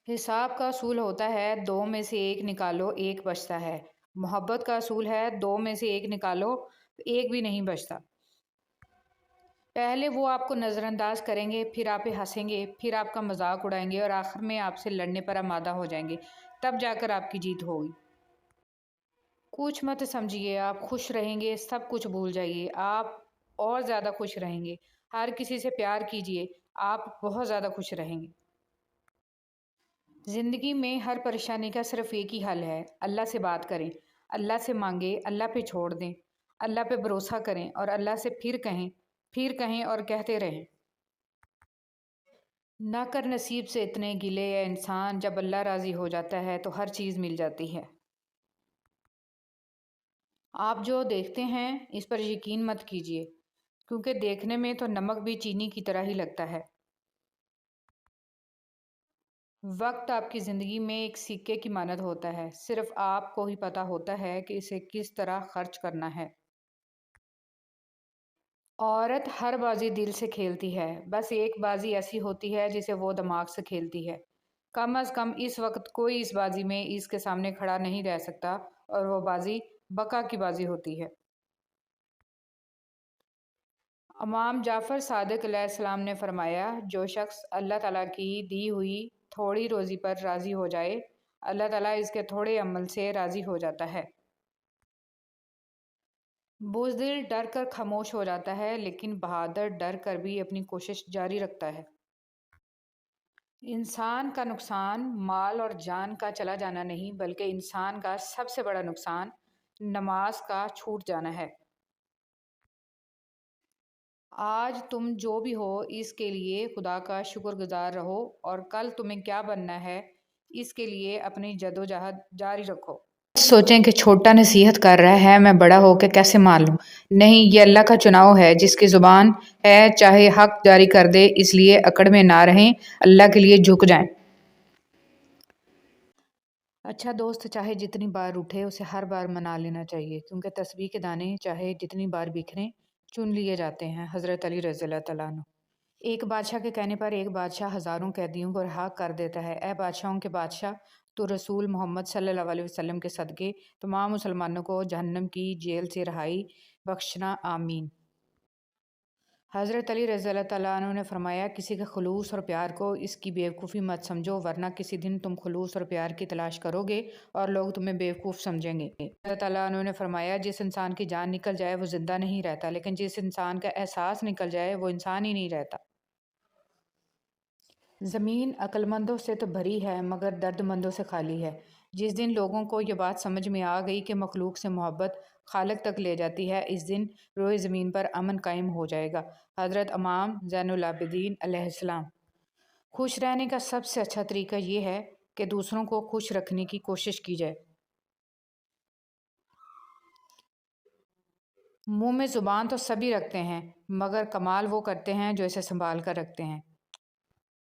حساب کا اصول ہوتا ہے دو میں سے ایک نکالو ایک بچتا ہے۔ محبت کا اصول ہے دو میں سے ایک نکالو ایک بھی نہیں بچتا۔ پہلے وہ آپ کو نظر انداز کریں گے، پھر آپ پہ ہنسیں گے، پھر آپ کا مذاق اڑائیں گے اور آخر میں آپ سے لڑنے پر آمادہ ہو جائیں گے، تب جا کر آپ کی جیت ہوگی۔ کچھ مت سمجھیے، آپ خوش رہیں گے، سب کچھ بھول جائیے، آپ اور زیادہ خوش رہیں گے۔ ہر کسی سے پیار کیجیے، آپ بہت زیادہ خوش رہیں گے۔ زندگی میں ہر پریشانی کا صرف ایک ہی حل ہے، اللہ سے بات کریں، اللہ سے مانگیں، اللہ پہ چھوڑ دیں، اللہ پہ بھروسہ کریں اور اللہ سے پھر کہیں اور کہتے رہیں۔ نہ کر نصیب سے اتنے گلے یا انسان، جب اللہ راضی ہو جاتا ہے تو ہر چیز مل جاتی ہے۔ آپ جو دیکھتے ہیں اس پر یقین مت کیجیے، کیونکہ دیکھنے میں تو نمک بھی چینی کی طرح ہی لگتا ہے۔ وقت آپ کی زندگی میں ایک سکے کی مانند ہوتا ہے، صرف آپ کو ہی پتہ ہوتا ہے کہ اسے کس طرح خرچ کرنا ہے۔ عورت ہر بازی دل سے کھیلتی ہے، بس ایک بازی ایسی ہوتی ہے جسے وہ دماغ سے کھیلتی ہے۔ کم از کم اس وقت کوئی اس بازی میں اس کے سامنے کھڑا نہیں رہ سکتا، اور وہ بازی بقا کی بازی ہوتی ہے۔ امام جعفر صادق علیہ السلام نے فرمایا، جو شخص اللہ تعالیٰ کی دی ہوئی تھوڑی روزی پر راضی ہو جائے، اللہ تعالیٰ اس کے تھوڑے عمل سے راضی ہو جاتا ہے۔ بزدل ڈر کر خاموش ہو جاتا ہے، لیکن بہادر ڈر کر بھی اپنی کوشش جاری رکھتا ہے۔ انسان کا نقصان مال اور جان کا چلا جانا نہیں، بلکہ انسان کا سب سے بڑا نقصان نماز کا چھوٹ جانا ہے۔ آج تم جو بھی ہو اس کے لیے خدا کا شکر گزار رہو، اور کل تمہیں کیا بننا ہے اس کے لیے اپنی جدوجہد جاری رکھو۔ سوچیں کہ چھوٹا نصیحت کر رہا ہے، میں بڑا ہو کے کیسے مان لوں؟ نہیں، یہ اللہ کا چناؤ ہے، جس کی زبان ہے چاہے حق جاری کر دے، اس لیے اکڑ میں نہ رہیں، اللہ کے لیے جھک جائیں۔ اچھا دوست چاہے جتنی بار اٹھے اسے ہر بار منا لینا چاہیے، کیونکہ تسبیح کے دانے چاہے جتنی بار بکھریں چن لیے جاتے ہیں۔ حضرت علی رضی اللہ تعالیٰ عنہ۔ ایک بادشاہ کے کہنے پر ایک بادشاہ ہزاروں قیدیوں کو رہا کر دیتا ہے۔ اے بادشاہوں کے بادشاہ، تو رسول محمد صلی اللہ علیہ وسلم کے صدقے تمام مسلمانوں کو جہنم کی جیل سے رہائی بخشنا، آمین۔ حضرت علی رضی اللہ تعالیٰ عنہ نے فرمایا، کسی کے خلوص اور پیار کو اس کی بیوقوفی مت سمجھو، ورنہ کسی دن تم خلوص اور پیار کی تلاش کرو گے اور لوگ تمہیں بیوقوف سمجھیں گے۔ اللہ تعالیٰ عنہ نے فرمایا، جس انسان کی جان نکل جائے وہ زندہ نہیں رہتا، لیکن جس انسان کا احساس نکل جائے وہ انسان ہی نہیں رہتا۔ زمین عقل مندوں سے تو بھری ہے مگر درد مندوں سے خالی ہے۔ جس دن لوگوں کو یہ بات سمجھ میں آ گئی کہ مخلوق سے محبت خالق تک لے جاتی ہے، اس دن روئے زمین پر امن قائم ہو جائے گا۔ حضرت امام زین العابدین علیہ السلام۔ خوش رہنے کا سب سے اچھا طریقہ یہ ہے کہ دوسروں کو خوش رکھنے کی کوشش کی جائے۔ منہ میں زبان تو سبھی رکھتے ہیں، مگر کمال وہ کرتے ہیں جو اسے سنبھال کر رکھتے ہیں۔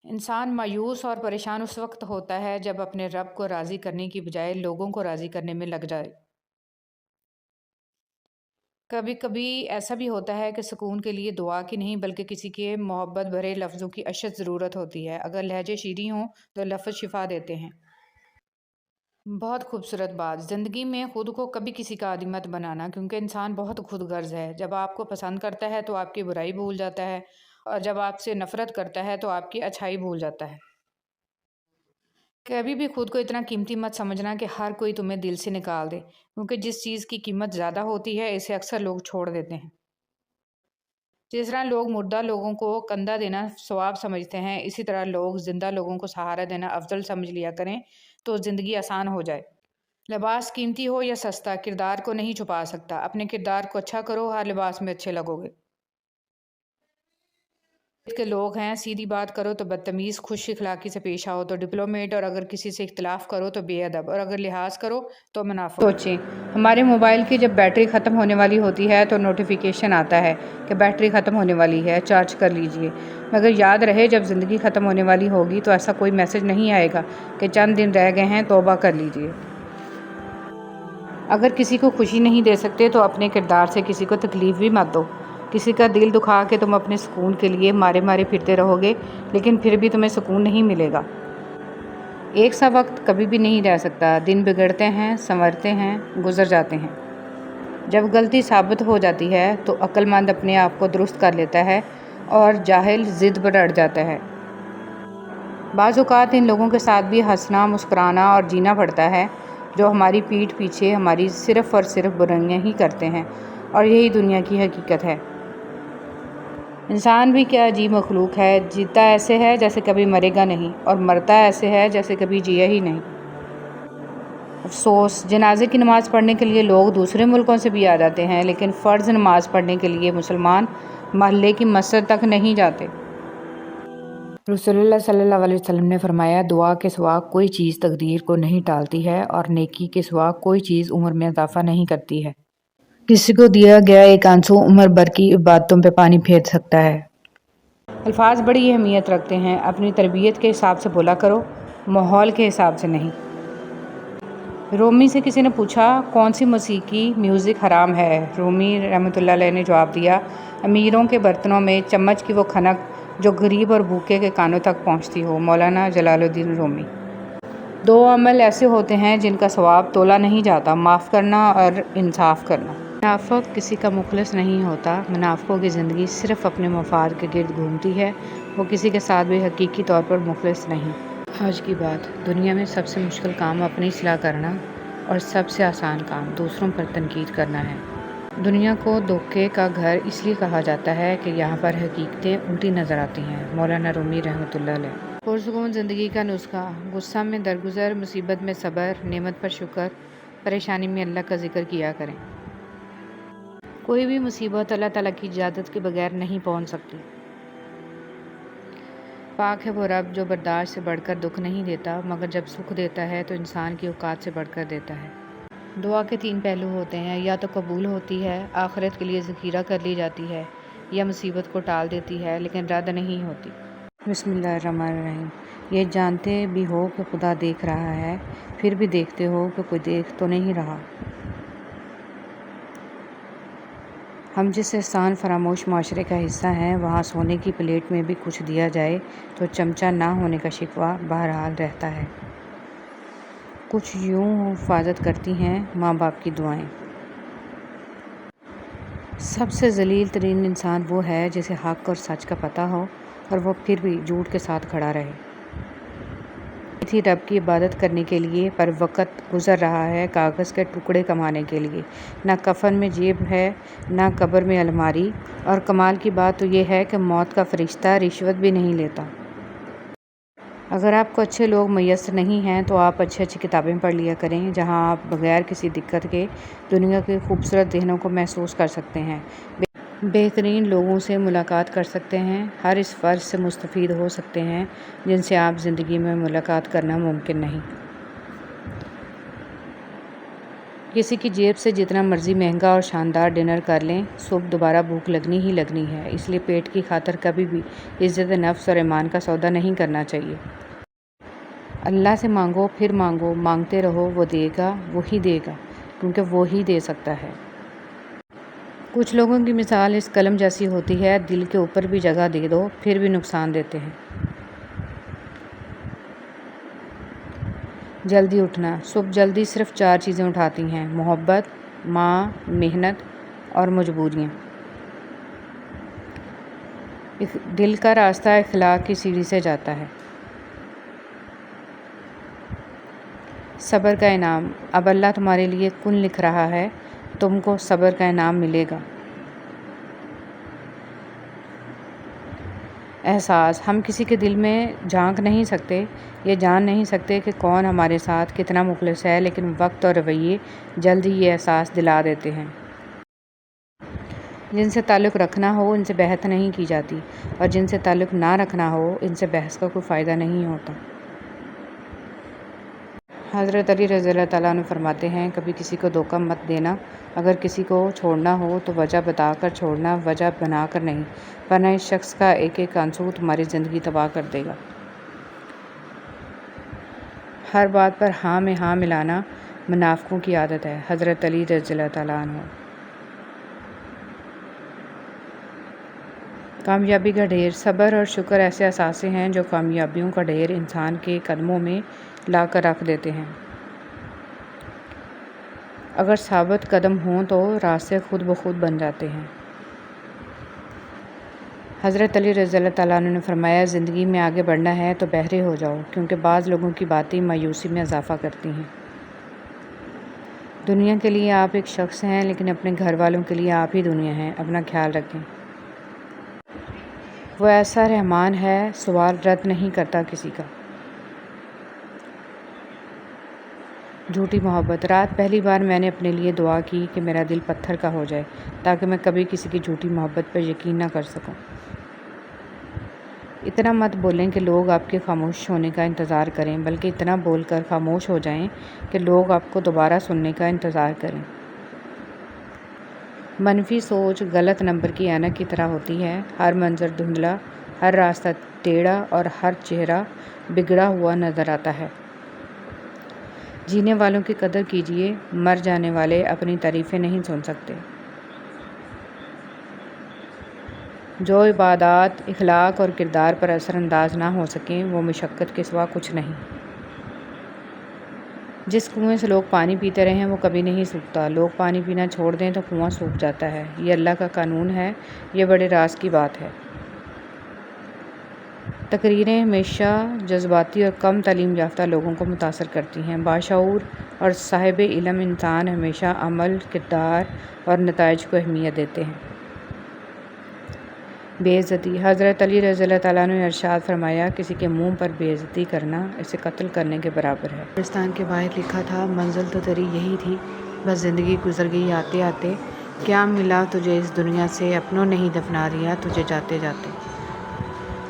انسان مایوس اور پریشان اس وقت ہوتا ہے جب اپنے رب کو راضی کرنے کی بجائے لوگوں کو راضی کرنے میں لگ جائے۔ کبھی کبھی ایسا بھی ہوتا ہے کہ سکون کے لیے دعا کی نہیں بلکہ کسی کے محبت بھرے لفظوں کی اشد ضرورت ہوتی ہے۔ اگر لہجے شیریں ہوں تو لفظ شفا دیتے ہیں۔ بہت خوبصورت بات، زندگی میں خود کو کبھی کسی کا عادی مت بنانا، کیونکہ انسان بہت خود غرض ہے۔ جب آپ کو پسند کرتا ہے تو آپ کی برائی بھول جاتا ہے، اور جب آپ سے نفرت کرتا ہے تو آپ کی اچھائی بھول جاتا ہے۔ کبھی بھی خود کو اتنا قیمتی مت سمجھنا کہ ہر کوئی تمہیں دل سے نکال دے، کیونکہ جس چیز کی قیمت زیادہ ہوتی ہے اسے اکثر لوگ چھوڑ دیتے ہیں۔ جس طرح لوگ مردہ لوگوں کو کندھا دینا ثواب سمجھتے ہیں، اسی طرح لوگ زندہ لوگوں کو سہارا دینا افضل سمجھ لیا کریں تو زندگی آسان ہو جائے۔ لباس قیمتی ہو یا سستا، کردار کو نہیں چھپا سکتا۔ اپنے کردار کو اچھا کرو، ہر لباس میں اچھے لگو گے۔ کے لوگ ہیں، سیدھی بات کرو تو بدتمیز، خوش اخلاقی سے پیش آؤ تو ڈپلومیٹ، اور اگر کسی سے اختلاف کرو تو بے ادب، اور اگر لحاظ کرو تو منافق۔ سوچیں، ہمارے موبائل کی جب بیٹری ختم ہونے والی ہوتی ہے تو نوٹیفیکیشن آتا ہے کہ بیٹری ختم ہونے والی ہے، چارج کر لیجئے۔ مگر یاد رہے جب زندگی ختم ہونے والی ہوگی تو ایسا کوئی میسج نہیں آئے گا کہ چند دن رہ گئے ہیں، توبہ کر لیجئے۔ اگر کسی کو خوشی نہیں دے سکتے تو اپنے کردار سے کسی کو تکلیف بھی مت دو۔ کسی کا دل دکھا کے تم اپنے سکون کے لیے مارے مارے پھرتے رہو گے، لیکن پھر بھی تمہیں سکون نہیں ملے گا۔ ایک سا وقت کبھی بھی نہیں رہ سکتا، دن بگڑتے ہیں، سنورتے ہیں، گزر جاتے ہیں۔ جب غلطی ثابت ہو جاتی ہے تو عقل مند اپنے آپ کو درست کر لیتا ہے اور جاہل ضد پر اڑ جاتا ہے۔ بعض اوقات ان لوگوں کے ساتھ بھی ہنسنا، مسکرانا اور جینا پڑتا ہے جو ہماری پیٹھ پیچھے ہماری صرف اور صرف برائیاں ہی کرتے ہیں، اور یہی دنیا کی حقیقت ہے۔ انسان بھی کیا عجیب مخلوق ہے، جیتا ایسے ہے جیسے کبھی مرے گا نہیں، اور مرتا ایسے ہے جیسے کبھی جیا ہی نہیں۔ افسوس، جنازے کی نماز پڑھنے کے لیے لوگ دوسرے ملکوں سے بھی آ جاتے ہیں، لیکن فرض نماز پڑھنے کے لیے مسلمان محلے کی مسجد تک نہیں جاتے۔ رسول اللہ صلی اللہ علیہ وسلم نے فرمایا، دعا کے سوا کوئی چیز تقدیر کو نہیں ٹالتی ہے، اور نیکی کے سوا کوئی چیز عمر میں اضافہ نہیں کرتی ہے۔ کسی کو دیا گیا ایک آنسو عمر بھر کی عبادتوں پہ پانی پھیر سکتا ہے۔ الفاظ بڑی اہمیت رکھتے ہیں، اپنی تربیت کے حساب سے بولا کرو، ماحول کے حساب سے نہیں۔ رومی سے کسی نے پوچھا، کون سی موسیقی میوزک حرام ہے؟ رومی رحمۃ اللہ علیہ نے جواب دیا، امیروں کے برتنوں میں چمچ کی وہ کھنک جو غریب اور بھوکے کے کانوں تک پہنچتی ہو۔ مولانا جلال الدین رومی۔ دو عمل ایسے ہوتے ہیں جن کا ثواب تولا نہیں جاتا، معاف کرنا اور انصاف کرنا۔ منافق کسی کا مخلص نہیں ہوتا، منافقوں کی زندگی صرف اپنے مفاد کے گرد گھومتی ہے، وہ کسی کے ساتھ بھی حقیقی طور پر مخلص نہیں۔ آج کی بات، دنیا میں سب سے مشکل کام اپنی اصلاح کرنا اور سب سے آسان کام دوسروں پر تنقید کرنا ہے۔ دنیا کو دھوکے کا گھر اس لیے کہا جاتا ہے کہ یہاں پر حقیقتیں الٹی نظر آتی ہیں۔ مولانا رومی رحمۃ اللہ علیہ۔ پرسکون زندگی کا نسخہ: غصہ میں درگزر، مصیبت میں صبر، نعمت پر شکر، پریشانی میں اللہ کا ذکر کیا کریں۔ کوئی بھی مصیبت اللہ تعالیٰ کی اجازت کے بغیر نہیں پہنچ سکتی۔ پاک ہے وہ رب جو برداشت سے بڑھ کر دکھ نہیں دیتا، مگر جب سکھ دیتا ہے تو انسان کی اوقات سے بڑھ کر دیتا ہے۔ دعا کے 3 پہلو ہوتے ہیں، یا تو قبول ہوتی ہے، آخرت کے لیے ذخیرہ کر لی جاتی ہے، یا مصیبت کو ٹال دیتی ہے لیکن رد نہیں ہوتی۔ بسم اللہ الرحمن الرحیم۔ یہ جانتے بھی ہو کہ خدا دیکھ رہا ہے، پھر بھی دیکھتے ہو کہ کوئی دیکھ تو نہیں رہا۔ ہم جس احسان فراموش معاشرے کا حصہ ہیں، وہاں سونے کی پلیٹ میں بھی کچھ دیا جائے تو چمچہ نہ ہونے کا شکوہ بہرحال رہتا ہے۔ کچھ یوں حفاظت کرتی ہیں ماں باپ کی دعائیں۔ سب سے ذلیل ترین انسان وہ ہے جسے حق اور سچ کا پتہ ہو اور وہ پھر بھی جھوٹ کے ساتھ کھڑا رہے۔ تھی رب کی عبادت کرنے کے لیے، پر وقت گزر رہا ہے کاغذ کے ٹکڑے کمانے کے لیے۔ نہ کفن میں جیب ہے، نہ قبر میں الماری، اور کمال کی بات تو یہ ہے کہ موت کا فرشتہ رشوت بھی نہیں لیتا۔ اگر آپ کو اچھے لوگ میسر نہیں ہیں تو آپ اچھی کتابیں پڑھ لیا کریں، جہاں آپ بغیر کسی دقت کے دنیا کے خوبصورت ذہنوں کو محسوس کر سکتے ہیں، بہترین لوگوں سے ملاقات کر سکتے ہیں، ہر اس فرض سے مستفید ہو سکتے ہیں جن سے آپ زندگی میں ملاقات کرنا ممکن نہیں۔ کسی کی جیب سے جتنا مرضی مہنگا اور شاندار ڈنر کر لیں، صبح دوبارہ بھوک لگنی ہی لگنی ہے، اس لیے پیٹ کی خاطر کبھی بھی عزت نفس اور ایمان کا سودا نہیں کرنا چاہیے۔ اللہ سے مانگو، پھر مانگو، مانگتے رہو، وہ دے گا، وہی دے گا، کیونکہ وہی دے سکتا ہے۔ کچھ لوگوں کی مثال اس قلم جیسی ہوتی ہے، دل کے اوپر بھی جگہ دے دو پھر بھی نقصان دیتے ہیں۔ جلدی اٹھنا: صبح جلدی صرف 4 چیزیں اٹھاتی ہیں: محبت، ماں، محنت اور مجبوریاں۔ دل کا راستہ اخلاق کی سیڑھی سے جاتا ہے۔ صبر کا انعام: اب اللہ تمہارے لیے کن لکھ رہا ہے، تم کو صبر کا انعام ملے گا۔ احساس: ہم کسی کے دل میں جھانک نہیں سکتے، یہ جان نہیں سکتے کہ کون ہمارے ساتھ کتنا مخلص ہے، لیکن وقت اور رویے جلد ہی یہ احساس دلا دیتے ہیں۔ جن سے تعلق رکھنا ہو ان سے بحث نہیں کی جاتی، اور جن سے تعلق نہ رکھنا ہو ان سے بحث کا کوئی فائدہ نہیں ہوتا۔ حضرت علی رضی اللہ تعالیٰ عنہ فرماتے ہیں، کبھی کسی کو دھوکہ مت دینا، اگر کسی کو چھوڑنا ہو تو وجہ بتا کر چھوڑنا، وجہ بنا کر نہیں، ورنہ اس شخص کا ایک ایک آنسو تمہاری زندگی تباہ کر دے گا۔ ہر بات پر ہاں میں ہاں ملانا منافقوں کی عادت ہے۔ حضرت علی رضی اللہ تعالیٰ عنہ۔ کامیابی کا ڈھیر۔ صبر اور شکر ایسے اثاثے ہیں جو کامیابیوں کا ڈھیر انسان کے قدموں میں لا کر رکھ دیتے ہیں۔ اگر ثابت قدم ہوں تو راستے خود بخود بن جاتے ہیں۔ حضرت علی رضی اللہ تعالیٰ عنہ نے فرمایا، زندگی میں آگے بڑھنا ہے تو بہرے ہو جاؤ، کیونکہ بعض لوگوں کی باتیں مایوسی میں اضافہ کرتی ہیں۔ دنیا کے لیے آپ ایک شخص ہیں، لیکن اپنے گھر والوں کے لیے آپ ہی دنیا ہیں۔ اپنا خیال رکھیں۔ وہ ایسا رحمان ہے، سوال رد نہیں کرتا کسی کا۔ جھوٹی محبت۔ رات پہلی بار میں نے اپنے لیے دعا کی کہ میرا دل پتھر کا ہو جائے، تاکہ میں کبھی کسی کی جھوٹی محبت پر یقین نہ کر سکوں۔ اتنا مت بولیں کہ لوگ آپ کے خاموش ہونے کا انتظار کریں، بلکہ اتنا بول کر خاموش ہو جائیں کہ لوگ آپ کو دوبارہ سننے کا انتظار کریں۔ منفی سوچ غلط نمبر کی اینک کی طرح ہوتی ہے۔ ہر منظر دھندلا، ہر راستہ ٹیڑھا اور ہر چہرہ بگڑا ہوا نظر آتا ہے۔ جینے والوں کی قدر کیجیے، مر جانے والے اپنی تعریفیں نہیں سن سکتے۔ جو عبادات، اخلاق اور کردار پر اثر انداز نہ ہو سکیں، وہ مشقت کے سوا کچھ نہیں۔ جس کنویں سے لوگ پانی پیتے رہیں وہ کبھی نہیں سوکھتا۔ لوگ پانی پینا چھوڑ دیں تو کنواں سوکھ جاتا ہے۔ یہ اللہ کا قانون ہے، یہ بڑے راز کی بات ہے۔ تقریریں ہمیشہ جذباتی اور کم تعلیم یافتہ لوگوں کو متاثر کرتی ہیں۔ باشعور اور صاحب علم انسان ہمیشہ عمل، کردار اور نتائج کو اہمیت دیتے ہیں۔ بے عزتی۔ حضرت علی رضی اللہ تعالیٰ عنہ نے ارشاد فرمایا، کسی کے منہ پر بے عزتی کرنا اسے قتل کرنے کے برابر ہے۔ قبرستان کے باہر لکھا تھا، منزل تو تیری یہی تھی، بس زندگی گزر گئی آتے آتے۔ کیا ملا تجھے اس دنیا سے، اپنوں نے ہی دفنا دیا تجھے جاتے جاتے۔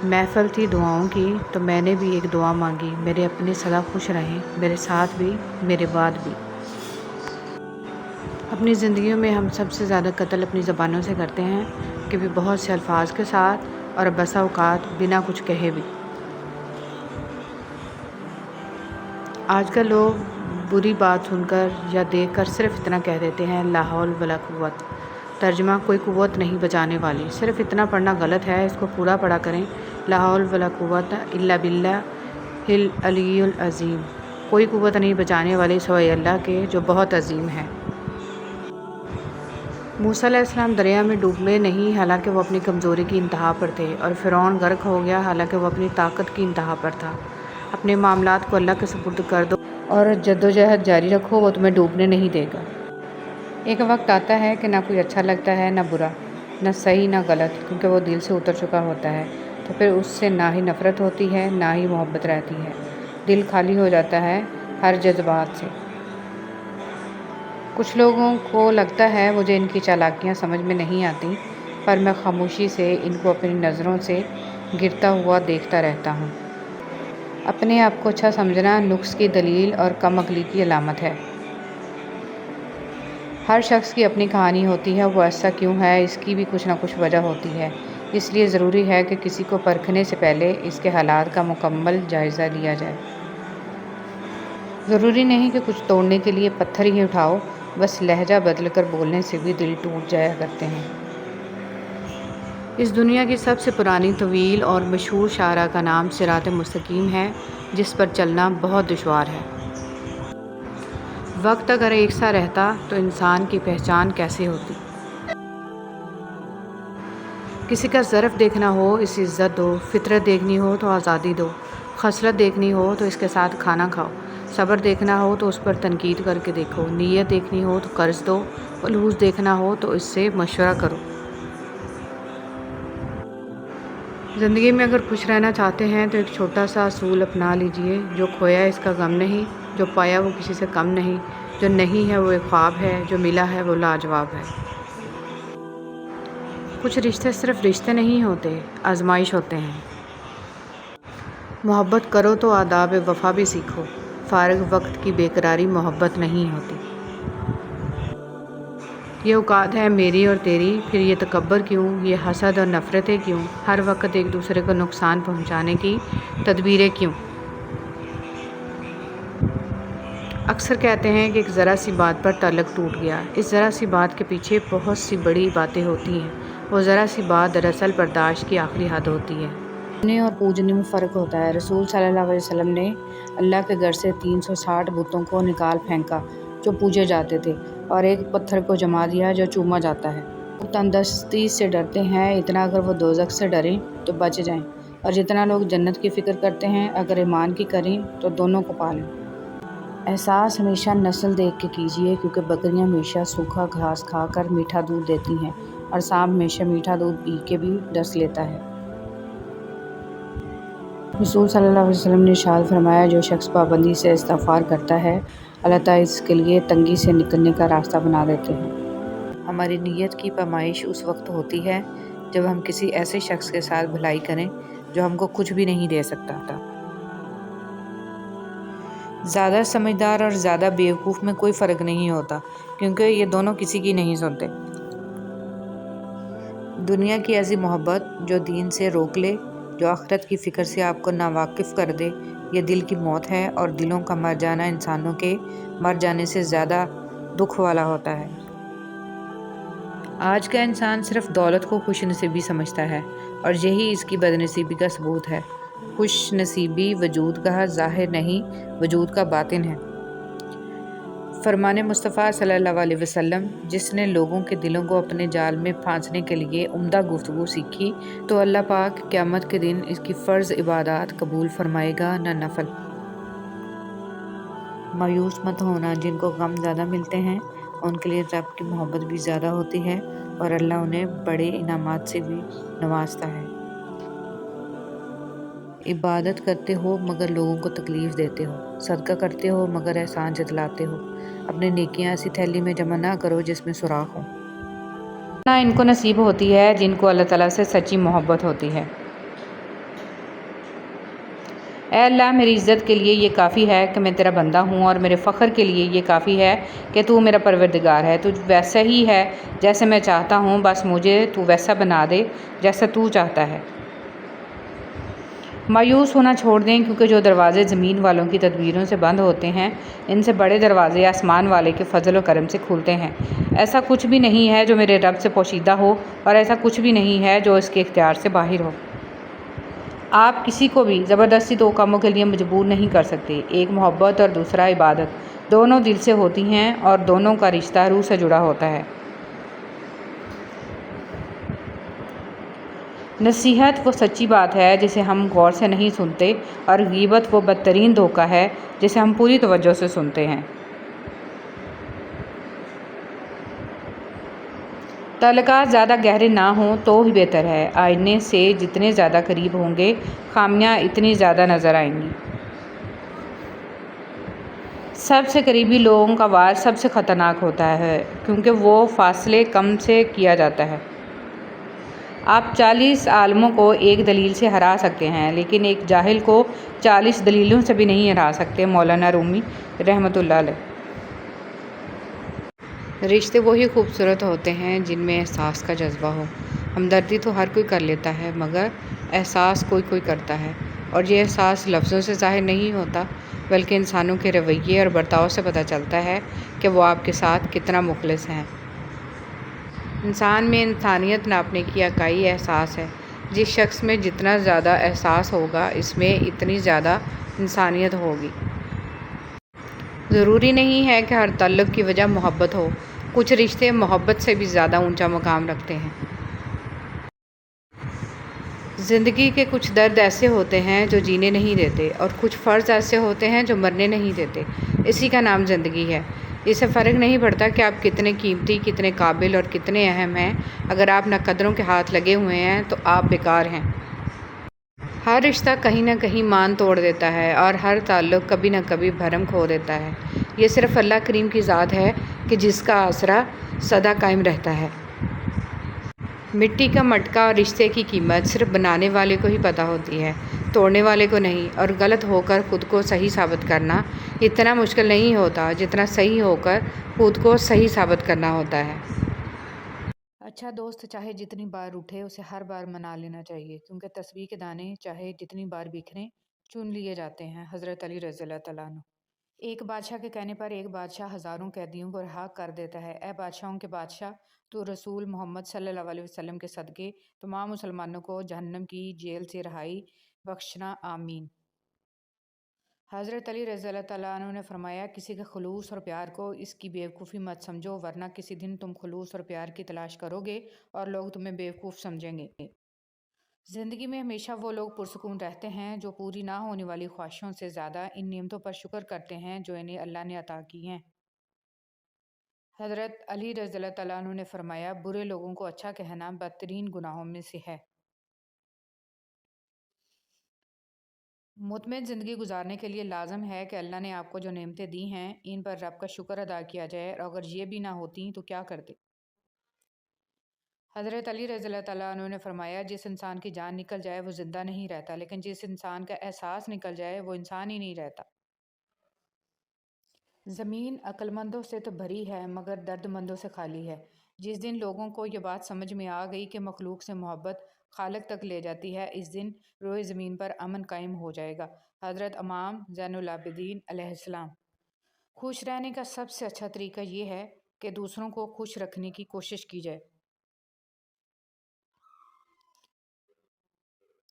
محفل تھی دعاؤں کی تو میں نے بھی ایک دعا مانگی، میرے اپنے سدا خوش رہیں، میرے ساتھ بھی میرے بعد بھی۔ اپنی زندگیوں میں ہم سب سے زیادہ قتل اپنی زبانوں سے کرتے ہیں، کہ بھی بہت سے الفاظ کے ساتھ اور بسا اوقات بنا کچھ کہے بھی۔ آج کل لوگ بری بات سن کر یا دیکھ کر صرف اتنا کہہ دیتے ہیں، لا حول ولا قوت۔ ترجمہ، کوئی قوت نہیں بچانے والی۔ صرف اتنا پڑھنا غلط ہے، اس کو پورا پڑھا کریں، لا حول ولا قوت الا باللہ العلی العظیم۔ کوئی قوت نہیں بچانے والی سوائے اللہ کے، جو بہت عظیم ہے۔ موسیٰ علیہ السلام دریا میں ڈوبے نہیں، حالانکہ وہ اپنی کمزوری کی انتہا پر تھے، اور فرعون غرق ہو گیا، حالانکہ وہ اپنی طاقت کی انتہا پر تھا۔ اپنے معاملات کو اللہ کے سپرد کر دو اور جدوجہد جاری رکھو، وہ تمہیں ڈوبنے نہیں دے گا۔ ایک وقت آتا ہے کہ نہ کوئی اچھا لگتا ہے، نہ برا، نہ صحیح نہ غلط، کیونکہ وہ دل سے اتر چکا ہوتا ہے، تو پھر اس سے نہ ہی نفرت ہوتی ہے، نہ ہی محبت رہتی ہے۔ دل خالی ہو جاتا ہے ہر جذبات سے۔ کچھ لوگوں کو لگتا ہے مجھے ان کی چالاکیاں سمجھ میں نہیں آتی، پر میں خاموشی سے ان کو اپنی نظروں سے گرتا ہوا دیکھتا رہتا ہوں۔ اپنے آپ کو اچھا سمجھنا نقص کی دلیل اور کم عقلی کی علامت ہے۔ ہر شخص کی اپنی کہانی ہوتی ہے، وہ ایسا کیوں ہے، اس کی بھی کچھ نہ کچھ وجہ ہوتی ہے۔ اس لیے ضروری ہے کہ کسی کو پرکھنے سے پہلے اس کے حالات کا مکمل جائزہ لیا جائے۔ ضروری نہیں کہ کچھ توڑنے کے لیے پتھر ہی اٹھاؤ، بس لہجہ بدل کر بولنے سے بھی دل ٹوٹ جایا کرتے ہیں۔ اس دنیا کی سب سے پرانی، طویل اور مشہور شاہراہ کا نام صراط مستقیم ہے، جس پر چلنا بہت دشوار ہے۔ وقت اگر ایک سا رہتا تو انسان کی پہچان کیسے ہوتی؟ کسی کا ظرف دیکھنا ہو، اسے عزت دو، فطرت دیکھنی ہو تو آزادی دو، خصلت دیکھنی ہو تو اس کے ساتھ کھانا کھاؤ، صبر دیکھنا ہو تو اس پر تنقید کر کے دیکھو، نیت دیکھنی ہو تو قرض دو، خلوص دیکھنا ہو تو اس سے مشورہ کرو۔ زندگی میں اگر خوش رہنا چاہتے ہیں تو ایک چھوٹا سا اصول اپنا لیجئے، جو کھویا اس کا غم نہیں، جو پایا وہ کسی سے کم نہیں، جو نہیں ہے وہ ایک خواب ہے، جو ملا ہے وہ لاجواب ہے۔ کچھ رشتے صرف رشتے نہیں ہوتے، آزمائش ہوتے ہیں۔ محبت کرو تو آداب وفا بھی سیکھو، فارغ وقت کی بے قراری محبت نہیں ہوتی۔ یہ اوقات ہے میری اور تیری، پھر یہ تکبر کیوں، یہ حسد اور نفرتیں کیوں، ہر وقت ایک دوسرے کو نقصان پہنچانے کی تدبیریں کیوں؟ اکثر کہتے ہیں کہ ایک ذرا سی بات پر تعلق ٹوٹ گیا، اس ذرا سی بات کے پیچھے بہت سی بڑی باتیں ہوتی ہیں۔ وہ ذرا سی بات دراصل برداشت کی آخری حد ہوتی ہے۔ پوجنے اور پوجنے میں فرق ہوتا ہے۔ رسول صلی اللہ علیہ وسلم نے اللہ کے گھر سے 360 بتوں کو نکال پھینکا جو پوجے جاتے تھے، اور ایک پتھر کو جما دیا جو چوما جاتا ہے۔ لوگ تندرستی سے ڈرتے ہیں، اتنا اگر وہ دوزخ سے ڈریں تو بچ جائیں، اور جتنا لوگ جنت کی فکر کرتے ہیں اگر ایمان کی کریں تو دونوں کو پالیں۔ احساس ہمیشہ نسل دیکھ کے کیجیے، کیونکہ بکریاں ہمیشہ سوکھا گھاس کھا کر میٹھا دودھ دیتی ہیں، اور سانپ ہمیشہ میٹھا دودھ پی کے بھی ڈس لیتا ہے۔ رسول صلی اللہ علیہ وسلم نے ارشاد فرمایا، جو شخص پابندی سے استغفار کرتا ہے اللہ تعالیٰ اس کے لیے تنگی سے نکلنے کا راستہ بنا دیتے ہیں۔ ہماری نیت کی پیمائش اس وقت ہوتی ہے جب ہم کسی ایسے شخص کے ساتھ بھلائی کریں جو ہم کو کچھ بھی نہیں دے سکتا۔ زیادہ سمجھدار اور زیادہ بیوقوف میں کوئی فرق نہیں ہوتا، کیونکہ یہ دونوں کسی کی نہیں سنتے۔ دنیا کی ایسی محبت جو دین سے روک لے، جو آخرت کی فکر سے آپ کو ناواقف کر دے، یہ دل کی موت ہے، اور دلوں کا مر جانا انسانوں کے مر جانے سے زیادہ دکھ والا ہوتا ہے۔ آج کا انسان صرف دولت کو خوش نصیبی سمجھتا ہے، اور یہی اس کی بد نصیبی کا ثبوت ہے۔ خوش نصیبی وجود کا ظاہر نہیں، وجود کا باطن ہے۔ فرمان مصطفیٰ صلی اللہ علیہ وسلم، جس نے لوگوں کے دلوں کو اپنے جال میں پھانسنے کے لیے عمدہ گفتگو سیکھی، تو اللہ پاک قیامت کے دن اس کی فرض عبادات قبول فرمائے گا، نہ نفل۔ مایوس مت ہونا، جن کو غم زیادہ ملتے ہیں ان کے لیے رب کی محبت بھی زیادہ ہوتی ہے، اور اللہ انہیں بڑے انعامات سے بھی نوازتا ہے۔ عبادت کرتے ہو مگر لوگوں کو تکلیف دیتے ہو، صدقہ کرتے ہو مگر احسان جتلاتے ہو، اپنی نیکیاں ایسی تھیلی میں جمع نہ کرو جس میں سوراخ ہو۔ نہ ان کو نصیب ہوتی ہے جن کو اللہ تعالیٰ سے سچی محبت ہوتی ہے۔ اے اللہ، میری عزت کے لیے یہ کافی ہے کہ میں تیرا بندہ ہوں، اور میرے فخر کے لیے یہ کافی ہے کہ تو میرا پروردگار ہے۔ تو ویسا ہی ہے جیسے میں چاہتا ہوں، بس مجھے تو ویسا بنا دے جیسا تو چاہتا ہے۔ مایوس ہونا چھوڑ دیں، کیونکہ جو دروازے زمین والوں کی تدبیروں سے بند ہوتے ہیں، ان سے بڑے دروازے آسمان والے کے فضل و کرم سے کھلتے ہیں۔ ایسا کچھ بھی نہیں ہے جو میرے رب سے پوشیدہ ہو، اور ایسا کچھ بھی نہیں ہے جو اس کے اختیار سے باہر ہو۔ آپ کسی کو بھی زبردستی دو کاموں کے لیے مجبور نہیں کر سکتے، ایک محبت اور دوسرا عبادت، دونوں دل سے ہوتی ہیں، اور دونوں کا رشتہ روح سے جڑا ہوتا ہے۔ نصیحت وہ سچی بات ہے جسے ہم غور سے نہیں سنتے، اور غیبت وہ بدترین دھوکہ ہے جسے ہم پوری توجہ سے سنتے ہیں۔ تعلقات زیادہ گہرے نہ ہوں تو ہی بہتر ہے۔ آئینے سے جتنے زیادہ قریب ہوں گے، خامیاں اتنی زیادہ نظر آئیں گی۔ سب سے قریبی لوگوں کا وار سب سے خطرناک ہوتا ہے، کیونکہ وہ فاصلے کم سے کیا جاتا ہے۔ آپ 40 عالموں کو ایک دلیل سے ہرا سکتے ہیں، لیکن ایک جاہل کو 40 دلیلوں سے بھی نہیں ہرا سکتے۔ مولانا رومی رحمۃ اللہ علیہ۔ رشتے وہی خوبصورت ہوتے ہیں جن میں احساس کا جذبہ ہو۔ ہمدردی تو ہر کوئی کر لیتا ہے، مگر احساس کوئی کوئی کرتا ہے، اور یہ احساس لفظوں سے ظاہر نہیں ہوتا، بلکہ انسانوں کے رویے اور برتاؤ سے پتہ چلتا ہے کہ وہ آپ کے ساتھ کتنا مخلص ہیں۔ انسان میں انسانیت ناپنے کی اکائی احساس ہے۔ جس شخص میں جتنا زیادہ احساس ہوگا، اس میں اتنی زیادہ انسانیت ہوگی۔ ضروری نہیں ہے کہ ہر تعلق کی وجہ محبت ہو، کچھ رشتے محبت سے بھی زیادہ اونچا مقام رکھتے ہیں۔ زندگی کے کچھ درد ایسے ہوتے ہیں جو جینے نہیں دیتے، اور کچھ فرض ایسے ہوتے ہیں جو مرنے نہیں دیتے۔ اسی کا نام زندگی ہے۔ اس سے فرق نہیں پڑتا کہ آپ کتنے قیمتی، کتنے قابل اور کتنے اہم ہیں، اگر آپ ناقدروں کے ہاتھ لگے ہوئے ہیں تو آپ بیکار ہیں۔ ہر رشتہ کہیں نہ کہیں مان توڑ دیتا ہے، اور ہر تعلق کبھی نہ کبھی بھرم کھو دیتا ہے۔ یہ صرف اللہ کریم کی ذات ہے کہ جس کا آسرا سدا قائم رہتا ہے۔ مٹی کا مٹکا اور رشتے کی قیمت صرف بنانے والے کو ہی پتہ ہوتی ہے، توڑنے والے کو نہیں۔ اور غلط ہو کر خود کو صحیح ثابت کرنا اتنا مشکل نہیں ہوتا جتنا صحیح ہو کر خود کو صحیح ثابت کرنا ہوتا ہے۔ اچھا دوست چاہے جتنی بار اٹھے اسے ہر بار منا لینا چاہیے، کیونکہ تسبیح کے دانے چاہے جتنی بار بکھریں چن لیے جاتے ہیں۔ حضرت علی رضی اللہ تعالیٰ عنہ۔ ایک بادشاہ کے کہنے پر ایک بادشاہ ہزاروں قیدیوں کو رہا کر دیتا ہے۔ اے بادشاہوں کے بادشاہ، تو رسول محمد صلی اللہ علیہ وسلم کے صدقے تمام مسلمانوں کو جہنم کی جیل سے رہائی بخشنا، آمین۔ حضرت علی رضی اللہ تعالیٰ عنہ نے فرمایا، کسی کے خلوص اور پیار کو اس کی بیوقوفی مت سمجھو، ورنہ کسی دن تم خلوص اور پیار کی تلاش کرو گے اور لوگ تمہیں بیوقوف سمجھیں گے۔ زندگی میں ہمیشہ وہ لوگ پرسکون رہتے ہیں جو پوری نہ ہونے والی خواہشوں سے زیادہ ان نعمتوں پر شکر کرتے ہیں جو انہیں اللہ نے عطا کی ہیں۔ حضرت علی رضی اللہ تعالیٰ عنہ نے فرمایا، برے لوگوں کو اچھا کہنا بدترین گناہوں میں سے ہے۔ مطمئن زندگی گزارنے کے لیے لازم ہے کہ اللہ نے آپ کو جو نعمتیں دی ہیں ان پر رب کا شکر ادا کیا جائے، اور اگر یہ بھی نہ ہوتی تو کیا کرتے۔ حضرت علی رضی اللہ تعالیٰ عنہ نے فرمایا، جس انسان کی جان نکل جائے وہ زندہ نہیں رہتا، لیکن جس انسان کا احساس نکل جائے وہ انسان ہی نہیں رہتا۔ زمین عقل مندوں سے تو بھری ہے مگر درد مندوں سے خالی ہے۔ جس دن لوگوں کو یہ بات سمجھ میں آ گئی کہ مخلوق سے محبت خالق تک لے جاتی ہے، اس دن روئے زمین پر امن قائم ہو جائے گا۔ حضرت امام زین العابدین علیہ السلام۔ خوش رہنے کا سب سے اچھا طریقہ یہ ہے کہ دوسروں کو خوش رکھنے کی کوشش کی جائے۔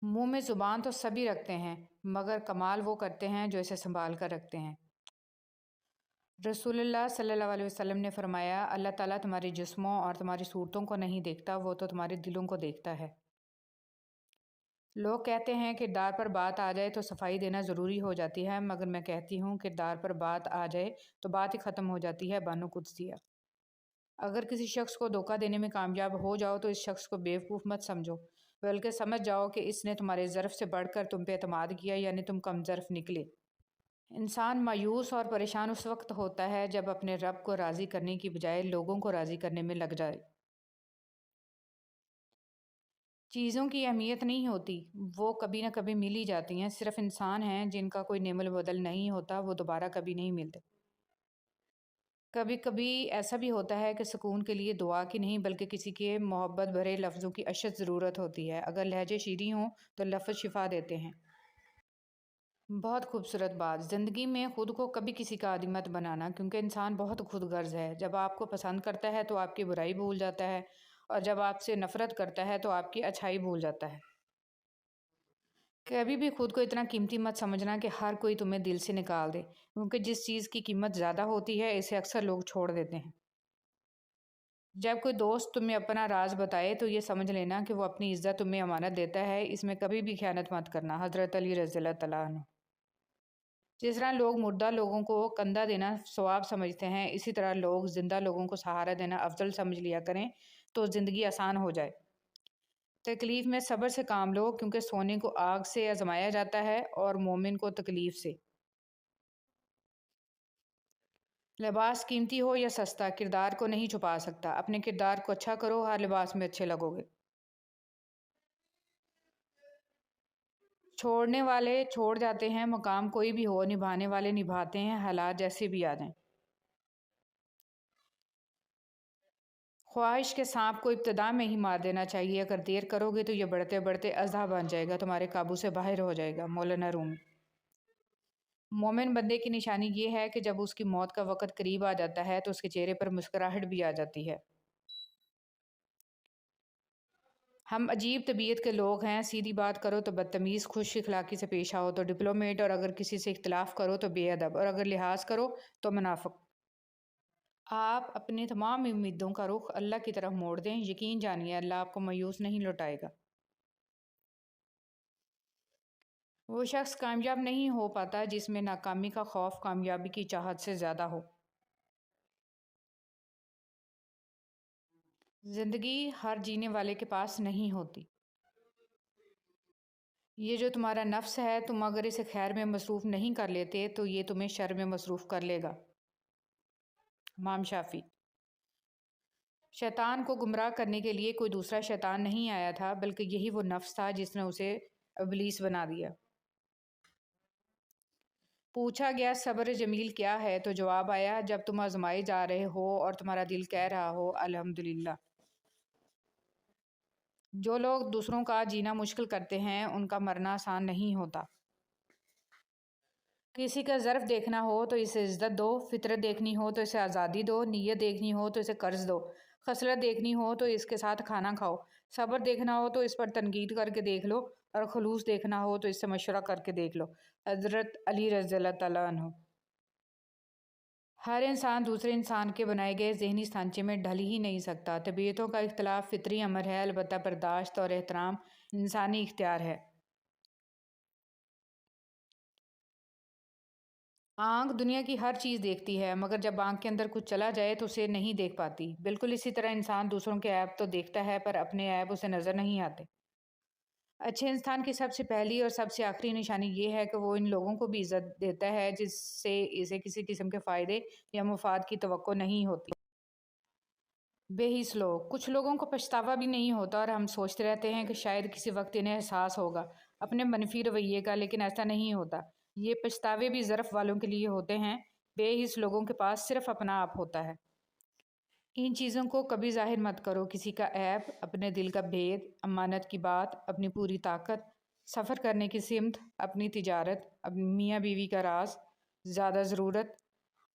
منہ میں زبان تو سبھی رکھتے ہیں مگر کمال وہ کرتے ہیں جو اسے سنبھال کر رکھتے ہیں۔ رسول اللہ صلی اللہ علیہ وسلم نے فرمایا، اللہ تعالیٰ تمہارے جسموں اور تمہاری صورتوں کو نہیں دیکھتا، وہ تو تمہارے دلوں کو دیکھتا ہے۔ لوگ کہتے ہیں کردار پر بات آ جائے تو صفائی دینا ضروری ہو جاتی ہے، مگر میں کہتی ہوں کردار پر بات آ جائے تو بات ہی ختم ہو جاتی ہے۔ بانو قدسیہ۔ اگر کسی شخص کو دھوکہ دینے میں کامیاب ہو جاؤ تو اس شخص کو بیوقوف مت سمجھو، بلکہ سمجھ جاؤ کہ اس نے تمہارے ظرف سے بڑھ کر تم پہ اعتماد کیا، یعنی تم کم ظرف نکلے۔ انسان مایوس اور پریشان اس وقت ہوتا ہے جب اپنے رب کو راضی کرنے کی بجائے لوگوں کو راضی کرنے میں لگ جائے۔ چیزوں کی اہمیت نہیں ہوتی، وہ کبھی نہ کبھی مل ہی جاتی ہیں۔ صرف انسان ہیں جن کا کوئی نعم البدل نہیں ہوتا، وہ دوبارہ کبھی نہیں ملتے۔ کبھی کبھی ایسا بھی ہوتا ہے کہ سکون کے لیے دعا کی نہیں بلکہ کسی کے محبت بھرے لفظوں کی اشد ضرورت ہوتی ہے۔ اگر لہجے شیریں ہوں تو لفظ شفا دیتے ہیں۔ بہت خوبصورت بات۔ زندگی میں خود کو کبھی کسی کا عادی مت بنانا، کیونکہ انسان بہت خود غرض ہے۔ جب آپ کو پسند کرتا ہے تو آپ کی برائی بھول جاتا ہے، اور جب آپ سے نفرت کرتا ہے تو آپ کی اچھائی بھول جاتا ہے۔ کبھی بھی خود کو اتنا قیمتی مت سمجھنا کہ ہر کوئی تمہیں دل سے نکال دے، کیونکہ جس چیز کی قیمت زیادہ ہوتی ہے اسے اکثر لوگ چھوڑ دیتے ہیں۔ جب کوئی دوست تمہیں اپنا راز بتائے تو یہ سمجھ لینا کہ وہ اپنی عزت تمہیں امانت دیتا ہے، اس میں کبھی بھی خیانت مت کرنا۔ حضرت علی رضی اللہ تعالیٰ عنہ۔ جس طرح لوگ مردہ لوگوں کو کندھا دینا ثواب سمجھتے ہیں، اسی طرح لوگ زندہ لوگوں کو سہارا دینا افضل سمجھ لیا کریں تو زندگی آسان ہو جائے۔ تکلیف میں صبر سے کام لو، کیونکہ سونے کو آگ سے آزمایا جاتا ہے اور مومن کو تکلیف سے۔ لباس قیمتی ہو یا سستا، کردار کو نہیں چھپا سکتا۔ اپنے کردار کو اچھا کرو، ہر لباس میں اچھے لگو گے۔ چھوڑنے والے چھوڑ جاتے ہیں، مقام کوئی بھی ہو، نبھانے والے نبھاتے ہیں، حالات جیسے بھی آ جائیں۔ خواہش کے سانپ کو ابتدا میں ہی مار دینا چاہیے، اگر دیر کرو گے تو یہ بڑھتے بڑھتے اژدہا بن جائے گا، تمہارے قابو سے باہر ہو جائے گا۔ مولانا رومی۔ مومن بندے کی نشانی یہ ہے کہ جب اس کی موت کا وقت قریب آ جاتا ہے تو اس کے چہرے پر مسکراہٹ بھی آ جاتی ہے۔ ہم عجیب طبیعت کے لوگ ہیں، سیدھی بات کرو تو بدتمیز، خوش اخلاقی سے پیش آؤ تو ڈپلومیٹ، اور اگر کسی سے اختلاف کرو تو بے ادب، اور اگر لحاظ کرو تو منافق۔ آپ اپنے تمام امیدوں کا رخ اللہ کی طرف موڑ دیں، یقین جانیے اللہ آپ کو مایوس نہیں لوٹائے گا۔ وہ شخص کامیاب نہیں ہو پاتا جس میں ناکامی کا خوف کامیابی کی چاہت سے زیادہ ہو۔ زندگی ہر جینے والے کے پاس نہیں ہوتی۔ یہ جو تمہارا نفس ہے، تم اگر اسے خیر میں مصروف نہیں کر لیتے تو یہ تمہیں شر میں مصروف کر لے گا۔ امام شافعی۔ شیطان کو گمراہ کرنے کے لیے کوئی دوسرا شیطان نہیں آیا تھا، بلکہ یہی وہ نفس تھا جس نے اسے ابلیس بنا دیا۔ پوچھا گیا صبر جمیل کیا ہے تو جواب آیا، جب تم آزمائے جا رہے ہو اور تمہارا دل کہہ رہا ہو الحمدللہ۔ جو لوگ دوسروں کا جینا مشکل کرتے ہیں ان کا مرنا آسان نہیں ہوتا۔ کسی کا ظرف دیکھنا ہو تو اسے عزت دو، فطرت دیکھنی ہو تو اسے آزادی دو، نیت دیکھنی ہو تو اسے قرض دو، خصلت دیکھنی ہو تو اس کے ساتھ کھانا کھاؤ، صبر دیکھنا ہو تو اس پر تنقید کر کے دیکھ لو، اور خلوص دیکھنا ہو تو اس سے مشورہ کر کے دیکھ لو۔ حضرت علی رضی اللہ تعالیٰ عنہ۔ ہر انسان دوسرے انسان کے بنائے گئے ذہنی سانچے میں ڈھل ہی نہیں سکتا۔ طبیعتوں کا اختلاف فطری امر ہے، البتہ برداشت اور احترام انسانی اختیار ہے۔ آنکھ دنیا کی ہر چیز دیکھتی ہے، مگر جب آنکھ کے اندر کچھ چلا جائے تو اسے نہیں دیکھ پاتی۔ بالکل اسی طرح انسان دوسروں کے عیب تو دیکھتا ہے، پر اپنے عیب اسے نظر نہیں آتے۔ اچھے انسان کی سب سے پہلی اور سب سے آخری نشانی یہ ہے کہ وہ ان لوگوں کو بھی عزت دیتا ہے جس سے اسے کسی قسم کے فائدے یا مفاد کی توقع نہیں ہوتی۔ بے حس لوگ، کچھ لوگوں کو پچھتاوا بھی نہیں ہوتا اور ہم سوچتے رہتے ہیں کہ شاید کسی وقت انہیں احساس ہوگا اپنے منفی رویے کا، لیکن ایسا نہیں ہوتا۔ یہ پچھتاوے بھی ظرف والوں کے لیے ہوتے ہیں۔ بے حس لوگوں کے پاس صرف اپنا آپ ہوتا ہے۔ ان چیزوں کو کبھی ظاہر مت کرو، کسی کا عیب، اپنے دل کا بھید، امانت کی بات، اپنی پوری طاقت، سفر کرنے کی سمت، اپنی تجارت، اپنی میاں بیوی کا راز، زیادہ ضرورت،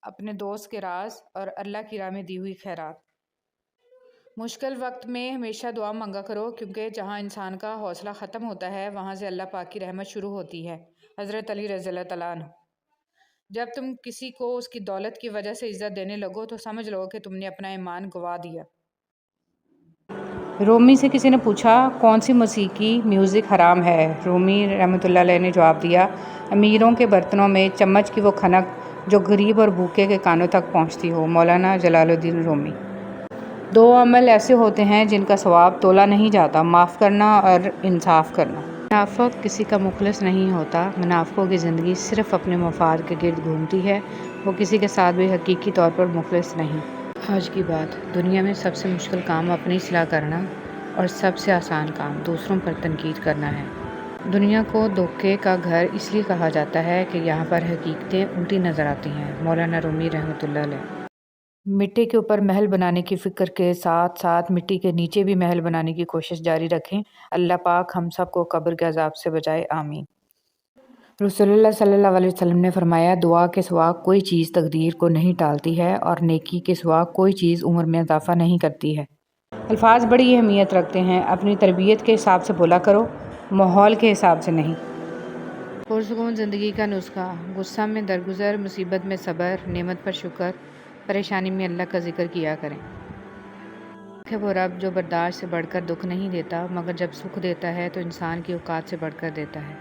اپنے دوست کے راز، اور اللہ کی راہ میں دی ہوئی خیرات۔ مشکل وقت میں ہمیشہ دعا مانگا کرو، کیونکہ جہاں انسان کا حوصلہ ختم ہوتا ہے وہاں سے اللہ پاک کی رحمت شروع ہوتی ہے۔ حضرت علی رضی اللہ تعالیٰ عنہ۔ جب تم کسی کو اس کی دولت کی وجہ سے عزت دینے لگو تو سمجھ لو کہ تم نے اپنا ایمان گنوا دیا۔ رومی سے کسی نے پوچھا کون سی موسیقی میوزک حرام ہے؟ رومی رحمۃ اللہ علیہ نے جواب دیا، امیروں کے برتنوں میں چمچ کی وہ کھنک جو غریب اور بھوکے کے کانوں تک پہنچتی ہو۔ مولانا جلال الدین رومی۔ دو عمل ایسے ہوتے ہیں جن کا ثواب تولا نہیں جاتا، معاف کرنا اور انصاف کرنا۔ منافق کسی کا مخلص نہیں ہوتا۔ منافقوں کی زندگی صرف اپنے مفاد کے گرد گھومتی ہے، وہ کسی کے ساتھ بھی حقیقی طور پر مخلص نہیں۔ آج کی بات، دنیا میں سب سے مشکل کام اپنی اصلاح کرنا اور سب سے آسان کام دوسروں پر تنقید کرنا ہے۔ دنیا کو دھوکے کا گھر اس لیے کہا جاتا ہے کہ یہاں پر حقیقتیں الٹی نظر آتی ہیں۔ مولانا رومی رحمۃ اللہ علیہ۔ مٹی کے اوپر محل بنانے کی فکر کے ساتھ ساتھ مٹی کے نیچے بھی محل بنانے کی کوشش جاری رکھیں۔ اللہ پاک ہم سب کو قبر کے عذاب سے بچائے، آمین۔ رسول اللہ صلی اللہ علیہ وسلم نے فرمایا، دعا کے سوا کوئی چیز تقدیر کو نہیں ٹالتی ہے، اور نیکی کے سوا کوئی چیز عمر میں اضافہ نہیں کرتی ہے۔ الفاظ بڑی اہمیت رکھتے ہیں، اپنی تربیت کے حساب سے بولا کرو، ماحول کے حساب سے نہیں۔ پرسکون زندگی کا نسخہ: غصہ میں درگزر، مصیبت میں صبر، نعمت پر شکر، پریشانی میں اللہ کا ذکر کیا کریں۔ کہ وہ رب جو برداشت سے بڑھ کر دکھ نہیں دیتا، مگر جب سکھ دیتا ہے تو انسان کی اوقات سے بڑھ کر دیتا ہے۔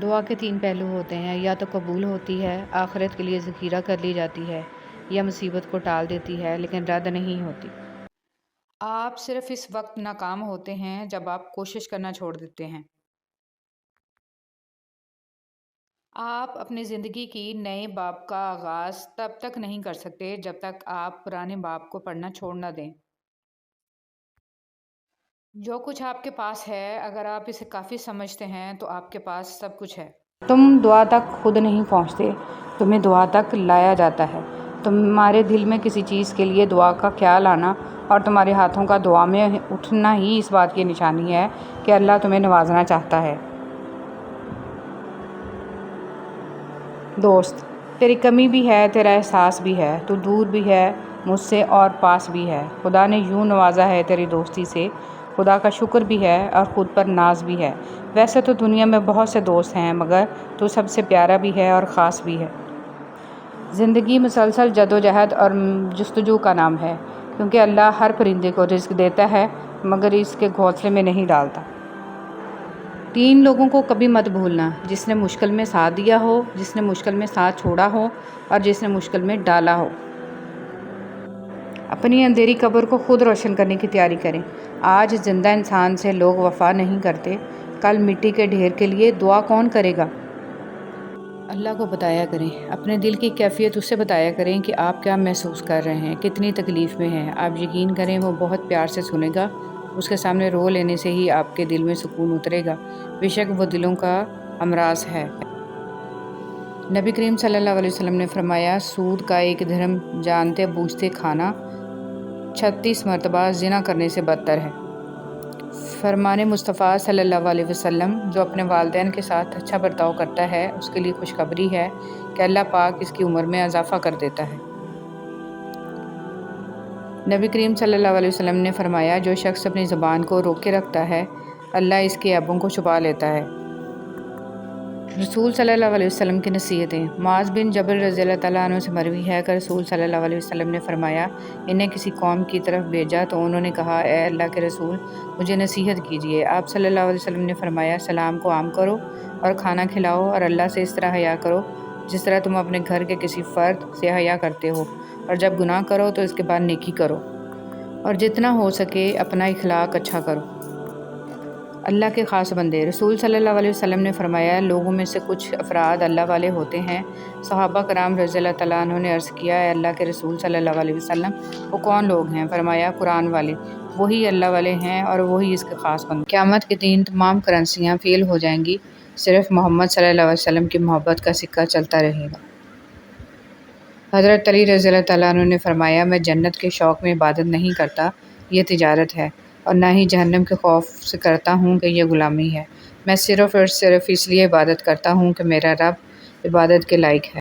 دعا کے تین پہلو ہوتے ہیں، یا تو قبول ہوتی ہے، آخرت کے لیے ذخیرہ کر لی جاتی ہے، یا مصیبت کو ٹال دیتی ہے لیکن رد نہیں ہوتی۔ آپ صرف اس وقت ناکام ہوتے ہیں جب آپ کوشش کرنا چھوڑ دیتے ہیں۔ آپ اپنی زندگی کی نئے باب کا آغاز تب تک نہیں کر سکتے جب تک آپ پرانے باب کو پڑھنا چھوڑ نہ دیں۔ جو کچھ آپ کے پاس ہے، اگر آپ اسے کافی سمجھتے ہیں تو آپ کے پاس سب کچھ ہے۔ تم دعا تک خود نہیں پہنچتے، تمہیں دعا تک لایا جاتا ہے۔ تمہارے دل میں کسی چیز کے لیے دعا کا خیال آنا اور تمہارے ہاتھوں کا دعا میں اٹھنا ہی اس بات کی نشانی ہے کہ اللہ تمہیں نوازنا چاہتا ہے۔ دوست، تیری کمی بھی ہے، تیرا احساس بھی ہے، تو دور بھی ہے مجھ سے اور پاس بھی ہے۔ خدا نے یوں نوازا ہے تیری دوستی سے، خدا کا شکر بھی ہے اور خود پر ناز بھی ہے۔ ویسے تو دنیا میں بہت سے دوست ہیں، مگر تو سب سے پیارا بھی ہے اور خاص بھی ہے۔ زندگی مسلسل جدوجہد اور جستجو کا نام ہے، کیونکہ اللہ ہر پرندے کو رزق دیتا ہے مگر اس کے گھونسلے میں نہیں ڈالتا۔ تین لوگوں کو کبھی مت بھولنا، جس نے مشکل میں ساتھ دیا ہو، جس نے مشکل میں ساتھ چھوڑا ہو، اور جس نے مشکل میں ڈالا ہو۔ اپنی اندھیری قبر کو خود روشن کرنے کی تیاری کریں۔ آج زندہ انسان سے لوگ وفا نہیں کرتے، کل مٹی کے ڈھیر کے لیے دعا کون کرے گا؟ اللہ کو بتایا کریں، اپنے دل کی کیفیت اسے بتایا کریں کہ آپ کیا محسوس کر رہے ہیں، کتنی تکلیف میں ہیں۔ آپ یقین کریں وہ بہت پیار سے سنے گا۔ اس کے سامنے رو لینے سے ہی آپ کے دل میں سکون اترے گا، بے شک وہ دلوں کا امراض ہے۔ نبی کریم صلی اللہ علیہ وسلم نے فرمایا، سود کا ایک درہم جانتے بوجھتے کھانا 36 مرتبہ زنا کرنے سے بدتر ہے۔ فرمان مصطفیٰ صلی اللہ علیہ وسلم، جو اپنے والدین کے ساتھ اچھا برتاؤ کرتا ہے اس کے لیے خوشخبری ہے کہ اللہ پاک اس کی عمر میں اضافہ کر دیتا ہے۔ نبی کریم صلی اللہ علیہ وسلم نے فرمایا، جو شخص اپنی زبان کو روک کے رکھتا ہے اللہ اس کے عیبوں کو چھپا لیتا ہے۔ رسول صلی اللہ علیہ وسلم کی نصیحتیں۔ معاذ بن جبل رضی اللہ تعالیٰ عنہ سے مروی ہے کہ رسول صلی اللہ علیہ وسلم نے فرمایا، انہیں کسی قوم کی طرف بھیجا تو انہوں نے کہا، اے اللہ کے رسول مجھے نصیحت کیجیے۔ آپ صلی اللہ علیہ وسلم نے فرمایا، سلام کو عام کرو اور کھانا کھلاؤ اور اللہ سے اس طرح حیا کرو جس طرح تم اپنے گھر کے کسی فرد سے حیا کرتے ہو، اور جب گناہ کرو تو اس کے بعد نیکی کرو، اور جتنا ہو سکے اپنا اخلاق اچھا کرو۔ اللہ کے خاص بندے۔ رسول صلی اللہ علیہ وسلم نے فرمایا، لوگوں میں سے کچھ افراد اللہ والے ہوتے ہیں۔ صحابہ کرام رضی اللہ تعالیٰ عنہ نے عرض کیا، اے اللہ کے رسول صلی اللہ علیہ وسلم وہ کون لوگ ہیں؟ فرمایا، قرآن والے، وہی اللہ والے ہیں اور وہی اس کے خاص بندے۔ قیامت کے دن تمام کرنسیاں فیل ہو جائیں گی، صرف محمد صلی اللہ علیہ وسلم کی محبت کا سکہ چلتا رہے گا۔ حضرت علی رضی اللہ تعالیٰ عنہ نے فرمایا، میں جنت کے شوق میں عبادت نہیں کرتا، یہ تجارت ہے، اور نہ ہی جہنم کے خوف سے کرتا ہوں کہ یہ غلامی ہے۔ میں صرف اور صرف اس لیے عبادت کرتا ہوں کہ میرا رب عبادت کے لائق ہے۔